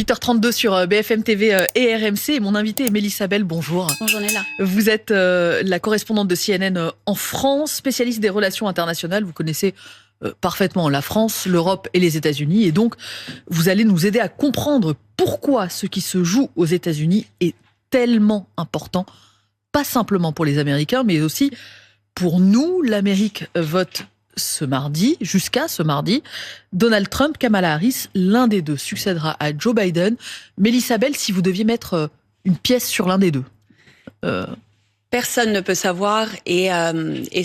8h32 sur BFM TV et RMC. Et mon invité est Mélissa Bell. Bonjour. Bonjour Néla. Vous êtes la correspondante de CNN en France, spécialiste des relations internationales. Vous connaissez parfaitement la France, l'Europe et les États-Unis. Et donc, vous allez nous aider à comprendre pourquoi ce qui se joue aux États-Unis est tellement important. Pas simplement pour les Américains, mais aussi pour nous. L'Amérique vote ce mardi, jusqu'à ce mardi. Donald Trump, Kamala Harris, l'un des deux succédera à Joe Biden. Mélissa Bell, si vous deviez mettre une pièce sur l'un des deux. Personne ne peut savoir et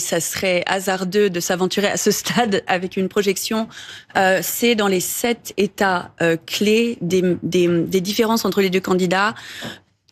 ça serait hasardeux de s'aventurer à ce stade avec une projection. C'est dans les 7 États clés des différences entre les deux candidats.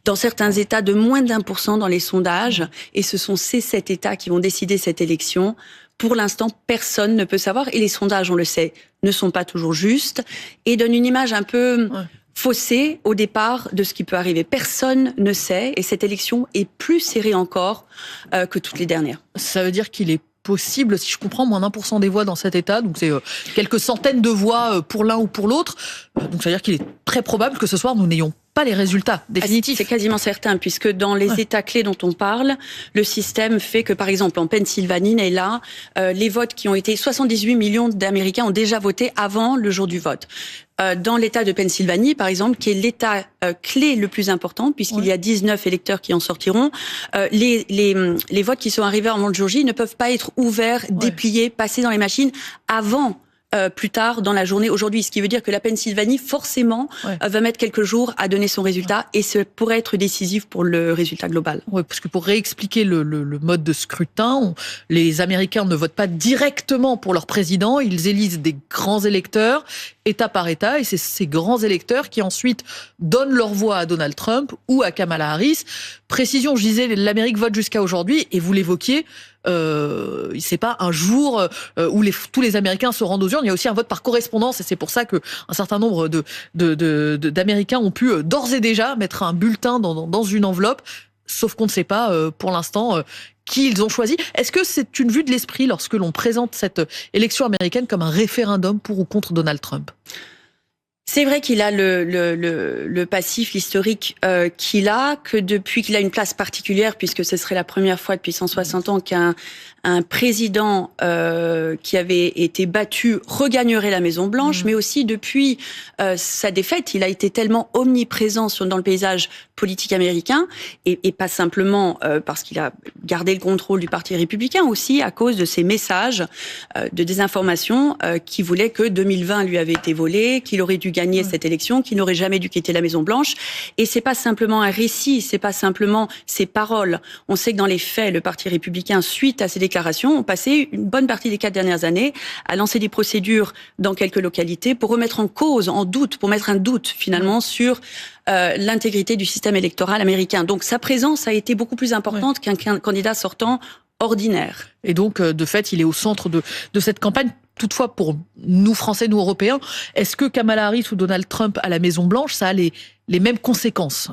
Dans certains États, de moins d'1% dans les sondages. Et ce sont ces 7 États qui vont décider cette élection. Pour l'instant, personne ne peut savoir. Et les sondages, on le sait, ne sont pas toujours justes. Et donnent une image un peu faussée au départ de ce qui peut arriver. Personne ne sait. Et cette élection est plus serrée encore que toutes les dernières. Ça veut dire qu'il est possible, si je comprends, moins d'1% des voix dans cet État. Donc c'est quelques centaines de voix pour l'un ou pour l'autre. Donc ça veut dire qu'il est très probable que ce soir, nous n'ayons pas les résultats définitifs. C'est quasiment certain, puisque dans les États clés dont on parle, le système fait que, par exemple, en Pennsylvanie, et là, les votes qui ont été... 78 millions d'Américains ont déjà voté avant le jour du vote. Dans l'État de Pennsylvanie, par exemple, qui est l'État clé le plus important, puisqu'il y a 19 électeurs qui en sortiront, les votes qui sont arrivés avant le jour J ne peuvent pas être ouverts, dépliés, passés dans les machines avant plus tard dans la journée aujourd'hui, ce qui veut dire que la Pennsylvanie forcément va mettre quelques jours à donner son résultat et ce pourrait être décisif pour le résultat global. Oui, parce que pour réexpliquer le mode de scrutin, les Américains ne votent pas directement pour leur président, ils élisent des grands électeurs, État par État, et c'est ces grands électeurs qui ensuite donnent leur voix à Donald Trump ou à Kamala Harris. Précision, je disais, l'Amérique vote jusqu'à aujourd'hui, et vous l'évoquiez, c'est pas un jour où tous les Américains se rendent aux urnes. Il y a aussi un vote par correspondance et c'est pour ça que un certain nombre d'Américains ont pu d'ores et déjà mettre un bulletin dans une enveloppe. Sauf qu'on ne sait pas pour l'instant qui ils ont choisi. Est-ce que c'est une vue de l'esprit lorsque l'on présente cette élection américaine comme un référendum pour ou contre Donald Trump ? C'est vrai qu'il a le passif, l'historique qu'il a, que depuis qu'il a une place particulière, puisque ce serait la première fois depuis 160 ans qu'un président qui avait été battu regagnerait la Maison-Blanche, mais aussi depuis sa défaite, il a été tellement omniprésent dans le paysage politique américain, et pas simplement parce qu'il a gardé le contrôle du Parti républicain, aussi à cause de ses messages de désinformation qui voulaient que 2020 lui avait été volé, qu'il aurait dû gagner cette élection, qu'il n'aurait jamais dû quitter la Maison-Blanche. Et c'est pas simplement un récit, c'est pas simplement ses paroles. On sait que dans les faits, le Parti républicain, suite à ces déclarations, ont passé une bonne partie des 4 dernières années à lancer des procédures dans quelques localités pour remettre en cause, en doute, pour mettre un doute finalement sur l'intégrité du système électoral américain. Donc sa présence a été beaucoup plus importante qu'un candidat sortant ordinaire. Et donc, de fait, il est au centre de cette campagne. Toutefois, pour nous Français, nous Européens, est-ce que Kamala Harris ou Donald Trump à la Maison-Blanche, ça a les mêmes conséquences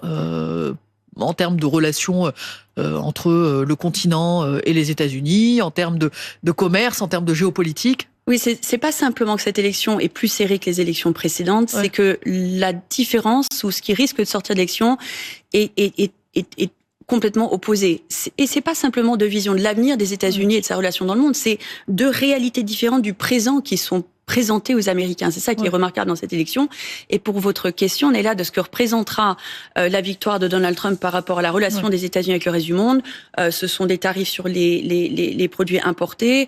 en termes de relations entre le continent et les États-Unis, en termes de commerce, en termes de géopolitique ? Oui, c'est pas simplement que cette élection est plus serrée que les élections précédentes, c'est que la différence ou ce qui risque de sortir de l'élection est complètement opposé. Et c'est pas simplement de vision de l'avenir des États-Unis et de sa relation dans le monde, c'est deux réalités différentes du présent qui sont présentées aux Américains. C'est ça qui est remarquable dans cette élection. Et pour votre question, on est là de ce que représentera la victoire de Donald Trump par rapport à la relation des États-Unis avec le reste du monde. Ce sont des tarifs sur les produits importés.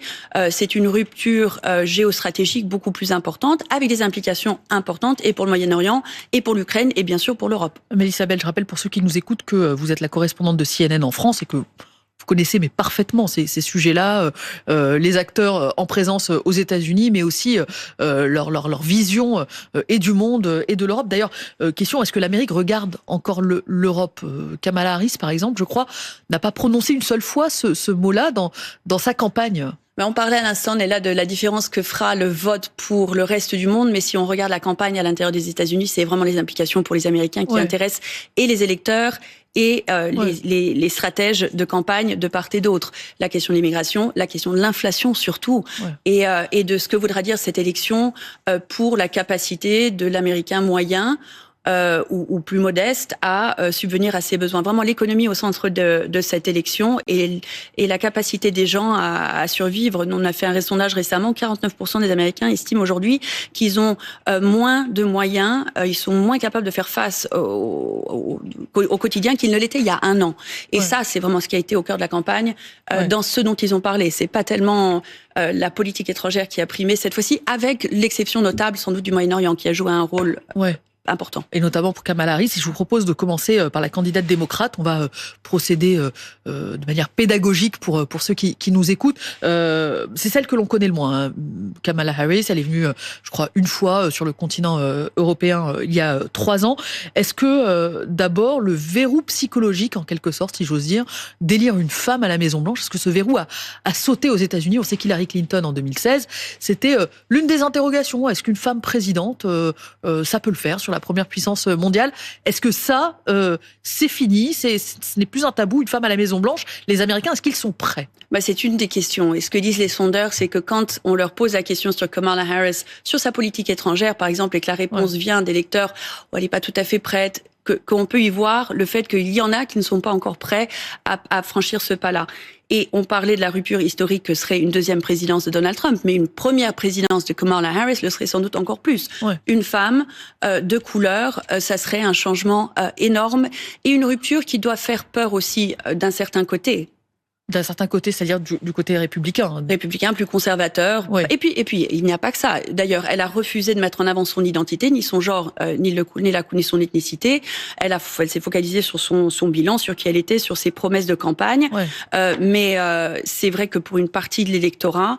C'est une rupture géostratégique beaucoup plus importante, avec des implications importantes et pour le Moyen-Orient, et pour l'Ukraine, et bien sûr pour l'Europe. Mélissa Bell, je rappelle pour ceux qui nous écoutent que vous êtes la correspondante de CNN en France et que vous connaissez mais parfaitement ces sujets-là, les acteurs en présence aux États-Unis, mais aussi leur vision et du monde et de l'Europe. D'ailleurs, question, est-ce que l'Amérique regarde encore l'Europe ? Kamala Harris, par exemple, je crois, n'a pas prononcé une seule fois ce mot-là dans sa campagne. Mais on parlait à l'instant, Néla, de la différence que fera le vote pour le reste du monde. Mais si on regarde la campagne à l'intérieur des États-Unis, c'est vraiment les implications pour les Américains qui intéressent et les électeurs et les stratèges de campagne de part et d'autre. La question de l'immigration, la question de l'inflation surtout, et de ce que voudra dire cette élection pour la capacité de l'Américain moyen ou plus modestes à subvenir à ses besoins. Vraiment l'économie au centre de cette élection et la capacité des gens à survivre. On a fait un sondage récemment, 49% des Américains estiment aujourd'hui qu'ils ont moins de moyens, ils sont moins capables de faire face au quotidien qu'ils ne l'étaient il y a un an. Et ça, c'est vraiment ce qui a été au cœur de la campagne, dans ce dont ils ont parlé. C'est pas tellement la politique étrangère qui a primé cette fois-ci, avec l'exception notable sans doute du Moyen-Orient qui a joué un rôle important. Et notamment pour Kamala Harris. Je vous propose de commencer par la candidate démocrate. On va procéder de manière pédagogique pour ceux qui nous écoutent. C'est celle que l'on connaît le moins, hein. Kamala Harris, elle est venue, je crois, une fois sur le continent européen il y a 3 ans. Est-ce que, d'abord, le verrou psychologique, en quelque sorte, si j'ose dire, d'élire une femme à la Maison-Blanche, est-ce que ce verrou a sauté aux États-Unis? On sait qu'Hillary Clinton, en 2016, c'était l'une des interrogations. Est-ce qu'une femme présidente, ça peut le faire sur la première puissance mondiale? Est-ce que ça, c'est fini? Ce n'est plus un tabou, une femme à la Maison-Blanche. Les Américains, est-ce qu'ils sont prêts? C'est une des questions. Et ce que disent les sondeurs, c'est que quand on leur pose la question sur Kamala Harris, sur sa politique étrangère, par exemple, et que la réponse vient d'électeurs, elle n'est pas tout à fait prête, qu'on peut y voir le fait qu'il y en a qui ne sont pas encore prêts à franchir ce pas-là. Et on parlait de la rupture historique que serait une deuxième présidence de Donald Trump, mais une première présidence de Kamala Harris le serait sans doute encore plus. Une femme de couleur, ça serait un changement énorme et une rupture qui doit faire peur aussi d'un certain côté. D'un certain côté, c'est-à-dire du côté républicain. Républicain, plus conservateur. Et puis, il n'y a pas que ça. D'ailleurs, elle a refusé de mettre en avant son identité, ni son genre, ni son ethnicité. Elle s'est focalisée sur son bilan, sur qui elle était, sur ses promesses de campagne. Mais c'est vrai que pour une partie de l'électorat,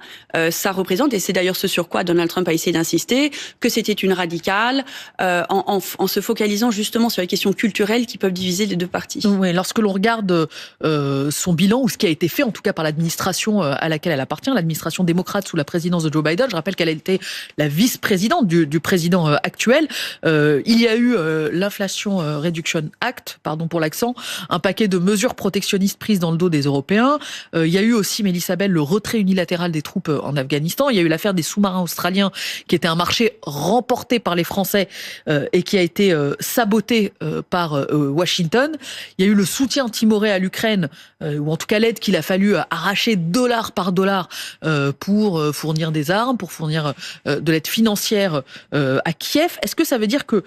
ça représente, et c'est d'ailleurs ce sur quoi Donald Trump a essayé d'insister, que c'était une radicale, en se focalisant justement sur les questions culturelles qui peuvent diviser les deux partis. Oui, lorsque l'on regarde son bilan, ou ce qui a été fait, en tout cas par l'administration à laquelle elle appartient, l'administration démocrate sous la présidence de Joe Biden. Je rappelle qu'elle a été la vice-présidente du président actuel. Il y a eu l'Inflation Reduction Act, pardon pour l'accent, un paquet de mesures protectionnistes prises dans le dos des Européens. Il y a eu aussi, Mélissa Bell, le retrait unilatéral des troupes en Afghanistan. Il y a eu l'affaire des sous-marins australiens, qui était un marché remporté par les Français et qui a été saboté par Washington. Il y a eu le soutien timoré à l'Ukraine, ou en tout cas l'aide qu'il a fallu arracher dollar par dollar pour fournir des armes, pour fournir de l'aide financière à Kiev. Est-ce que ça veut dire que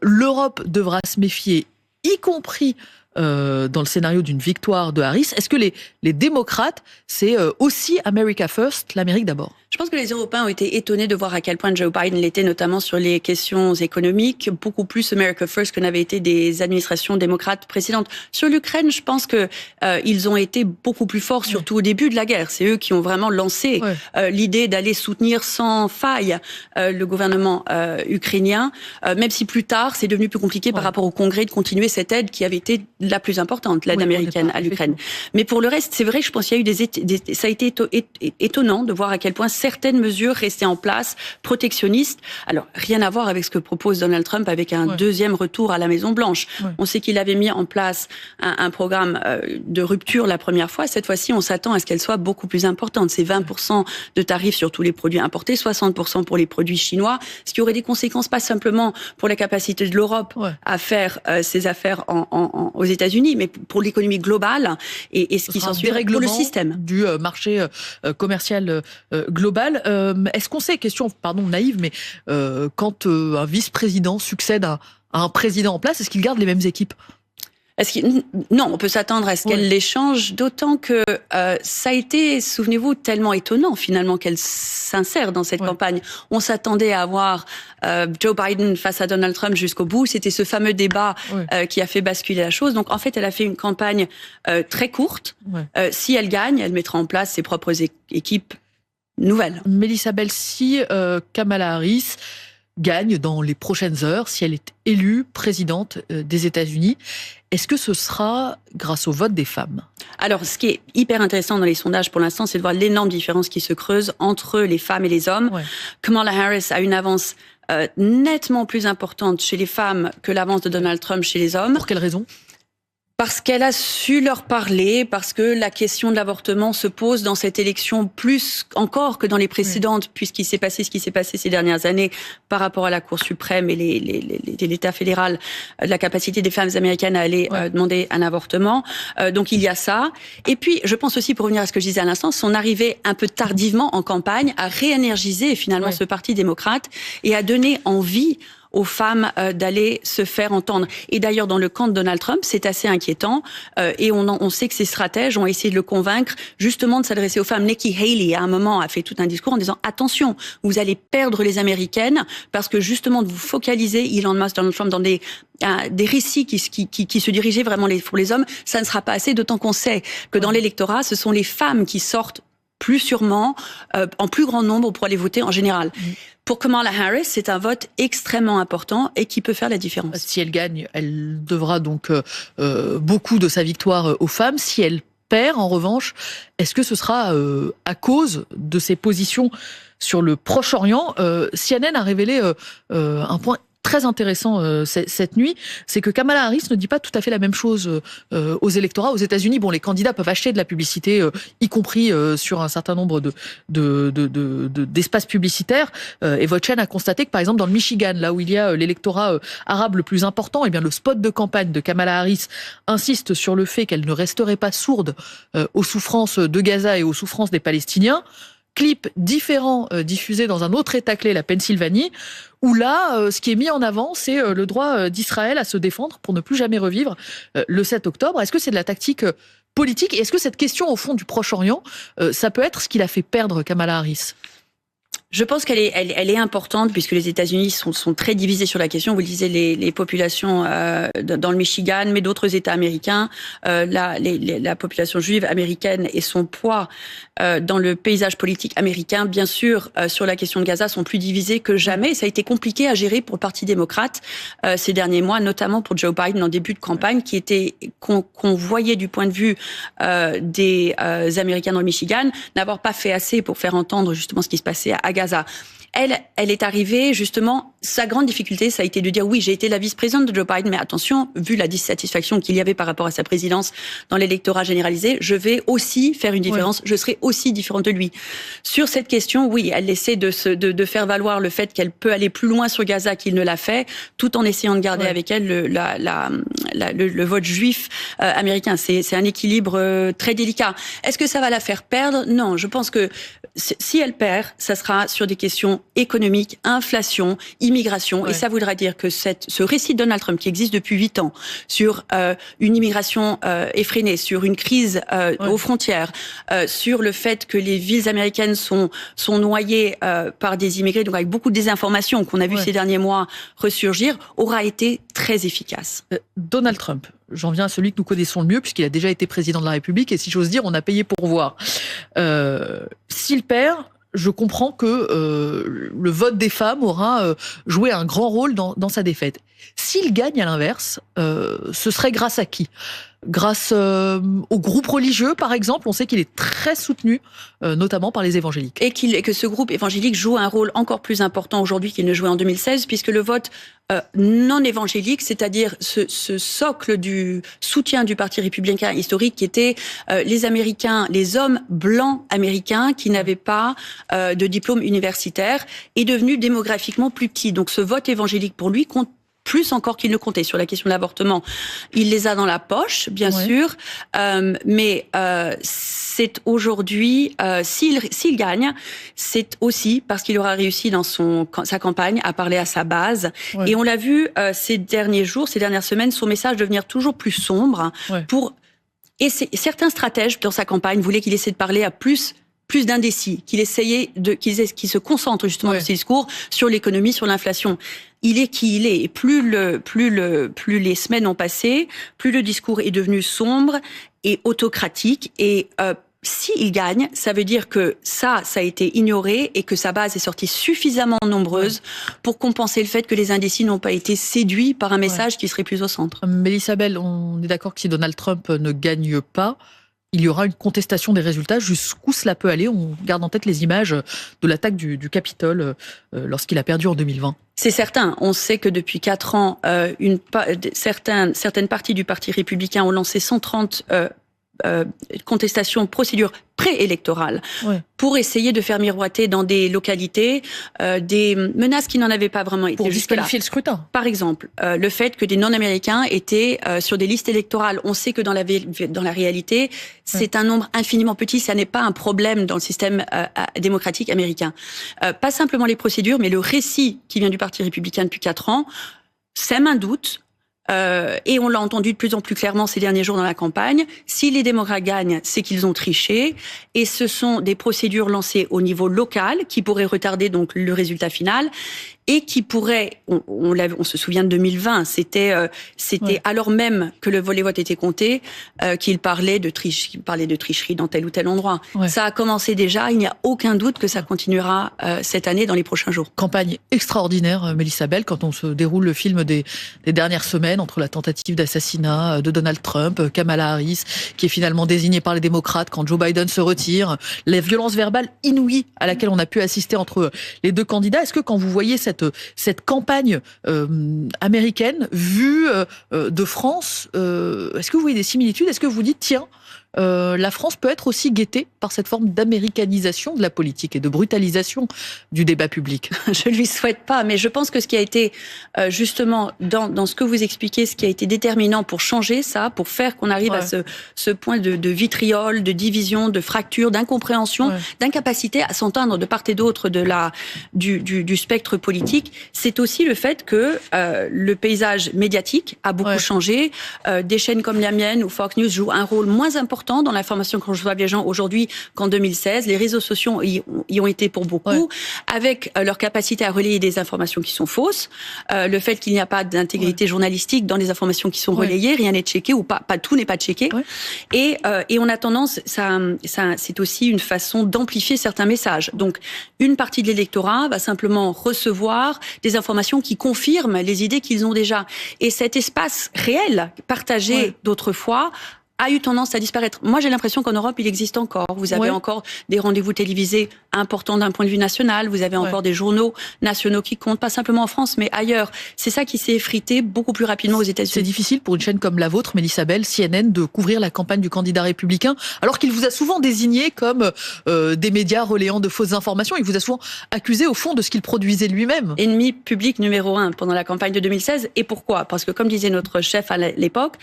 l'Europe devra se méfier, y compris dans le scénario d'une victoire de Harris? Est-ce que les démocrates, c'est aussi America First, l'Amérique d'abord? Je pense que les Européens ont été étonnés de voir à quel point Joe Biden l'était, notamment sur les questions économiques, beaucoup plus America First que n'avaient été des administrations démocrates précédentes. Sur l'Ukraine, je pense que ils ont été beaucoup plus forts, surtout au début de la guerre. C'est eux qui ont vraiment lancé l'idée d'aller soutenir sans faille le gouvernement ukrainien, même si plus tard, c'est devenu plus compliqué par rapport au Congrès de continuer cette aide qui avait été la plus importante, l'aide américaine à l'Ukraine. Mais pour le reste, c'est vrai, je pense qu'il y a eu ça a été étonnant de voir à quel point certaines mesures restaient en place, protectionnistes. Alors, rien à voir avec ce que propose Donald Trump avec un deuxième retour à la Maison-Blanche. On sait qu'il avait mis en place un programme de rupture la première fois. Cette fois-ci, on s'attend à ce qu'elle soit beaucoup plus importante. C'est 20% de tarifs sur tous les produits importés, 60% pour les produits chinois, ce qui aurait des conséquences pas simplement pour la capacité de l'Europe à faire ses affaires aux États-Unis, mais pour l'économie globale et ce qui s'ensuit pour le système du marché commercial global. Est-ce qu'on sait, question naïve, mais quand un vice-président succède à un président en place, est-ce qu'il garde les mêmes équipes? Non, on peut s'attendre à ce qu'elle les change, d'autant que ça a été, souvenez-vous, tellement étonnant finalement qu'elle s'insère dans cette campagne. On s'attendait à avoir Joe Biden face à Donald Trump jusqu'au bout. C'était ce fameux débat qui a fait basculer la chose. Donc en fait, elle a fait une campagne très courte. Si elle gagne, elle mettra en place ses propres équipes nouvelles. Mélissa Bell, si Kamala Harris gagne dans les prochaines heures, si elle est élue présidente des États-Unis, est-ce que ce sera grâce au vote des femmes? Alors, ce qui est hyper intéressant dans les sondages pour l'instant, c'est de voir l'énorme différence qui se creuse entre les femmes et les hommes. Kamala Harris a une avance nettement plus importante chez les femmes que l'avance de Donald Trump chez les hommes. Pour quelle raison? Parce qu'elle a su leur parler, parce que la question de l'avortement se pose dans cette élection plus encore que dans les précédentes, puisqu'il s'est passé ce qui s'est passé ces dernières années par rapport à la Cour suprême et l'État fédéral, la capacité des femmes américaines à aller demander un avortement. Donc il y a ça. Et puis, je pense aussi, pour revenir à ce que je disais à l'instant, son arrivée un peu tardivement en campagne a réénergisé finalement ce parti démocrate et a donné envie aux femmes d'aller se faire entendre. Et d'ailleurs, dans le camp de Donald Trump, c'est assez inquiétant. Et on sait que ces stratèges ont essayé de le convaincre justement de s'adresser aux femmes. Nikki Haley, à un moment, a fait tout un discours en disant « Attention, vous allez perdre les Américaines parce que justement, de vous focaliser, Elon Musk, Donald Trump, dans des récits qui se dirigeaient vraiment pour les hommes, ça ne sera pas assez, d'autant qu'on sait que dans l'électorat, ce sont les femmes qui sortent plus sûrement, en plus grand nombre pour aller voter en général. Pour Kamala Harris, c'est un vote extrêmement important et qui peut faire la différence. Si elle gagne, elle devra donc beaucoup de sa victoire aux femmes. Si elle perd, en revanche, est-ce que ce sera à cause de ses positions sur le Proche-Orient? CNN a révélé un point très intéressant cette nuit, c'est que Kamala Harris ne dit pas tout à fait la même chose aux électorats. Aux États-Unis, bon, les candidats peuvent acheter de la publicité, y compris sur un certain nombre d'espaces publicitaires. Et votre chaîne a constaté que, par exemple, dans le Michigan, là où il y a l'électorat arabe le plus important, eh bien, le spot de campagne de Kamala Harris insiste sur le fait qu'elle ne resterait pas sourde aux souffrances de Gaza et aux souffrances des Palestiniens. Clip différent diffusé dans un autre État clé, la Pennsylvanie, où là, ce qui est mis en avant, c'est le droit d'Israël à se défendre pour ne plus jamais revivre le 7 octobre. Est-ce que c'est de la tactique politique? Et est-ce que cette question, au fond, du Proche-Orient, ça peut être ce qui l'a fait perdre Kamala Harris? Je pense qu'elle est importante puisque les États-Unis sont très divisés sur la question. Vous le disiez, les populations dans le Michigan, mais d'autres États américains, la population juive américaine et son poids dans le paysage politique américain, bien sûr, sur la question de Gaza, sont plus divisés que jamais. Ça a été compliqué à gérer pour le Parti démocrate ces derniers mois, notamment pour Joe Biden en début de campagne, qui était qu'on voyait du point de vue des Américains dans le Michigan, n'avoir pas fait assez pour faire entendre justement ce qui se passait à Gaza. Elle est arrivée, justement, sa grande difficulté, ça a été de dire, oui, j'ai été la vice-présidente de Joe Biden, mais attention, vu la dissatisfaction qu'il y avait par rapport à sa présidence dans l'électorat généralisé, je vais aussi faire une différence, je serai aussi différente de lui. Sur cette question, oui, elle essaie de faire valoir le fait qu'elle peut aller plus loin sur Gaza qu'il ne l'a fait, tout en essayant de garder avec elle le vote juif américain. C'est un équilibre très délicat. Est-ce que ça va la faire perdre? Non, je pense que si elle perd, ça sera sur des questions économiques, inflation, immigration. Et ça voudra dire que ce récit de Donald Trump qui existe depuis 8 ans sur une immigration effrénée, sur une crise aux frontières, sur le fait que les villes américaines sont noyées par des immigrés, donc avec beaucoup de désinformation qu'on a vu ces derniers mois ressurgir, aura été très efficace. Donald Trump. J'en viens à celui que nous connaissons le mieux, puisqu'il a déjà été président de la République, et si j'ose dire, on a payé pour voir. S'il perd, je comprends que le vote des femmes aura joué un grand rôle dans sa défaite. S'il gagne, à l'inverse, ce serait grâce à qui? Grâce au groupe religieux, par exemple. On sait qu'il est très soutenu, notamment par les évangéliques. Et que ce groupe évangélique joue un rôle encore plus important aujourd'hui qu'il ne jouait en 2016, puisque le vote non évangélique, c'est-à-dire ce socle du soutien du Parti républicain historique qui était les Américains, les hommes blancs américains qui n'avaient pas de diplôme universitaire, est devenu démographiquement plus petit. Donc ce vote évangélique pour lui compte plus encore qu'il ne comptait sur la question de l'avortement. Il les a dans la poche, bien sûr, mais c'est aujourd'hui, s'il gagne, c'est aussi parce qu'il aura réussi dans sa campagne à parler à sa base. Et on l'a vu ces derniers jours, ces dernières semaines, son message devenir toujours plus sombre. Et certains stratèges dans sa campagne voulaient qu'il essaie de parler à plus d'indécis, qu'il se concentre justement dans ses discours sur l'économie, sur l'inflation. Il est qui il est. Et plus les semaines ont passé, plus le discours est devenu sombre et autocratique. Et s'il gagne, ça veut dire que ça a été ignoré et que sa base est sortie suffisamment nombreuse pour compenser le fait que les indécis n'ont pas été séduits par un message qui serait plus au centre. Mélissa Bell, on est d'accord que si Donald Trump ne gagne pas, il y aura une contestation des résultats. Jusqu'où cela peut aller? On garde en tête les images de l'attaque du Capitole lorsqu'il a perdu en 2020. C'est certain. On sait que depuis 4 ans, certaines parties du Parti républicain ont lancé 130 contestations, procédures préélectorales pour essayer de faire miroiter dans des localités des menaces qui n'en avaient pas vraiment été pour jusque-là. disqualifier le scrutin. Par exemple, le fait que des non-américains étaient sur des listes électorales. On sait que dans la réalité, c'est un nombre infiniment petit. Ça n'est pas un problème dans le système démocratique américain. Pas simplement les procédures, mais le récit qui vient du Parti républicain depuis 4 ans sème un doute. Et on l'a entendu de plus en plus clairement ces derniers jours dans la campagne. Si les démocrates gagnent, c'est qu'ils ont triché. Et ce sont des procédures lancées au niveau local qui pourraient retarder donc le résultat final et qui pourraient, on se souvient de 2020, c'était alors même que le vote était compté, qu'il parlait de tricherie dans tel ou tel endroit. Ça a commencé déjà. Il n'y a aucun doute que ça continuera cette année dans les prochains jours. Campagne extraordinaire, Mélissa Bell, quand on se déroule le film des dernières semaines entre la tentative d'assassinat de Donald Trump, Kamala Harris, qui est finalement désignée par les démocrates quand Joe Biden se retire, la violence verbale inouïe à laquelle on a pu assister entre les deux candidats. Est-ce que quand vous voyez cette campagne américaine vue de France, est-ce que vous voyez des similitudes? Est-ce que vous dites, tiens, la France peut être aussi guettée par cette forme d'américanisation de la politique et de brutalisation du débat public? Je ne lui souhaite pas, mais je pense que ce qui a été justement dans ce que vous expliquez, ce qui a été déterminant pour changer ça, pour faire qu'on arrive à ce point de vitriol, de division, de fracture, d'incompréhension, d'incapacité à s'entendre de part et d'autre du spectre politique, c'est aussi le fait que le paysage médiatique a beaucoup changé. Des chaînes comme la mienne ou Fox News jouent un rôle moins important dans l'information que reçoivent les gens aujourd'hui qu'en 2016. Les réseaux sociaux y ont été pour beaucoup, avec leur capacité à relayer des informations qui sont fausses, le fait qu'il n'y a pas d'intégrité journalistique dans les informations qui sont relayées, rien n'est checké ou pas tout n'est pas checké. Et on a tendance, c'est aussi une façon d'amplifier certains messages. Donc, une partie de l'électorat va simplement recevoir des informations qui confirment les idées qu'ils ont déjà. Et cet espace réel, partagé d'autrefois, a eu tendance à disparaître. Moi, j'ai l'impression qu'en Europe, il existe encore. Vous avez encore des rendez-vous télévisés importants d'un point de vue national. Vous avez encore des journaux nationaux qui comptent, pas simplement en France, mais ailleurs. C'est ça qui s'est effrité beaucoup plus rapidement aux États-Unis. C'est difficile pour une chaîne comme la vôtre, Mélissa Bell, CNN, de couvrir la campagne du candidat républicain, alors qu'il vous a souvent désigné comme des médias relayant de fausses informations. Il vous a souvent accusé, au fond, de ce qu'il produisait lui-même. Ennemi public numéro 1 pendant la campagne de 2016. Et pourquoi? Parce que, comme disait notre chef à l'époque,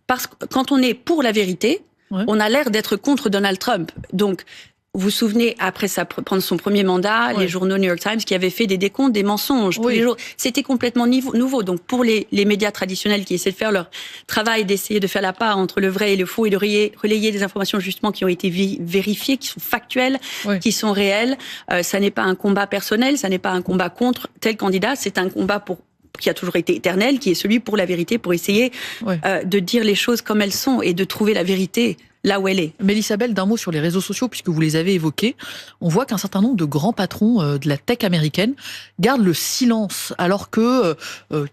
parce que quand on est pour la vérité, on a l'air d'être contre Donald Trump. Donc, vous vous souvenez, après prendre son premier mandat, les journaux New York Times qui avaient fait des décomptes des mensonges tous les jours. C'était complètement nouveau. Donc, pour les médias traditionnels qui essaient de faire leur travail, d'essayer de faire la part entre le vrai et le faux et de relayer des informations justement qui ont été vérifiées, qui sont factuelles, qui sont réelles, ça n'est pas un combat personnel, ça n'est pas un combat contre tel candidat, c'est un combat qui a toujours été éternel, qui est celui pour la vérité, pour essayer de dire les choses comme elles sont et de trouver la vérité là où elle est. Mélissa Bell, d'un mot sur les réseaux sociaux, puisque vous les avez évoqués. On voit qu'un certain nombre de grands patrons de la tech américaine gardent le silence, alors que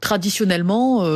traditionnellement,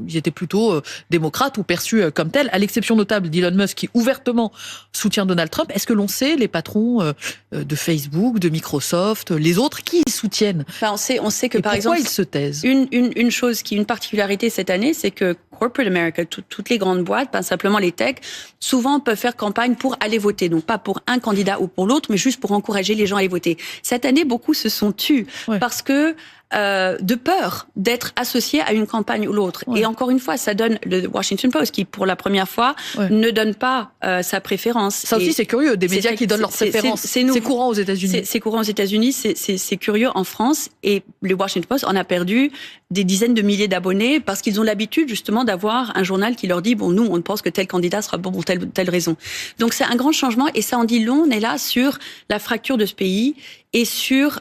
ils étaient plutôt démocrates ou perçus comme tels, à l'exception notable d'Elon Musk, qui ouvertement soutient Donald Trump. Est-ce que l'on sait, les patrons de Facebook, de Microsoft, les autres, qui ils soutiennent? On sait que, par exemple, ils se taisent? Une particularité cette année, c'est que Corporate America, toutes les grandes boîtes, pas simplement les techs, souvent peuvent faire campagne pour aller voter. Donc pas pour un candidat ou pour l'autre, mais juste pour encourager les gens à aller voter. Cette année, beaucoup se sont tus parce que de peur d'être associé à une campagne ou l'autre. Et encore une fois, ça donne le Washington Post qui, pour la première fois, ne donne pas sa préférence. Ça aussi, c'est curieux, des médias qui donnent leur préférence. C'est courant aux États-Unis. C'est courant aux États-Unis, c'est curieux en France. Et le Washington Post en a perdu des dizaines de milliers d'abonnés parce qu'ils ont l'habitude justement d'avoir un journal qui leur dit bon, nous, on pense que tel candidat sera bon pour telle raison. Donc c'est un grand changement et ça en dit long. On est là sur la fracture de ce pays et sur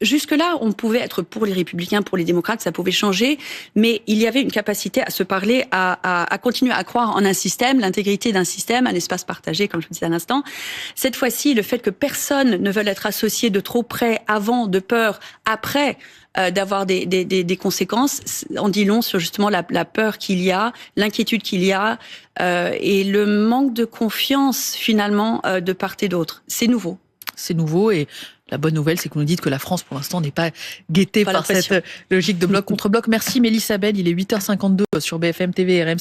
jusque-là, on pouvait être pour les républicains, pour les démocrates, ça pouvait changer, mais il y avait une capacité à se parler, à continuer à croire en un système, l'intégrité d'un système, un espace partagé, comme je le disais à l'instant. Cette fois-ci, le fait que personne ne veuille être associé de trop près, avant, de peur, après, d'avoir des conséquences, on dit long sur justement la peur qu'il y a, l'inquiétude qu'il y a, et le manque de confiance finalement de part et d'autre. C'est nouveau. C'est nouveau et la bonne nouvelle, c'est que vous nous dites que la France, pour l'instant, n'est pas guettée par cette logique de bloc contre bloc. Merci Mélissa Bell, il est 8h52 sur BFM TV et RMC.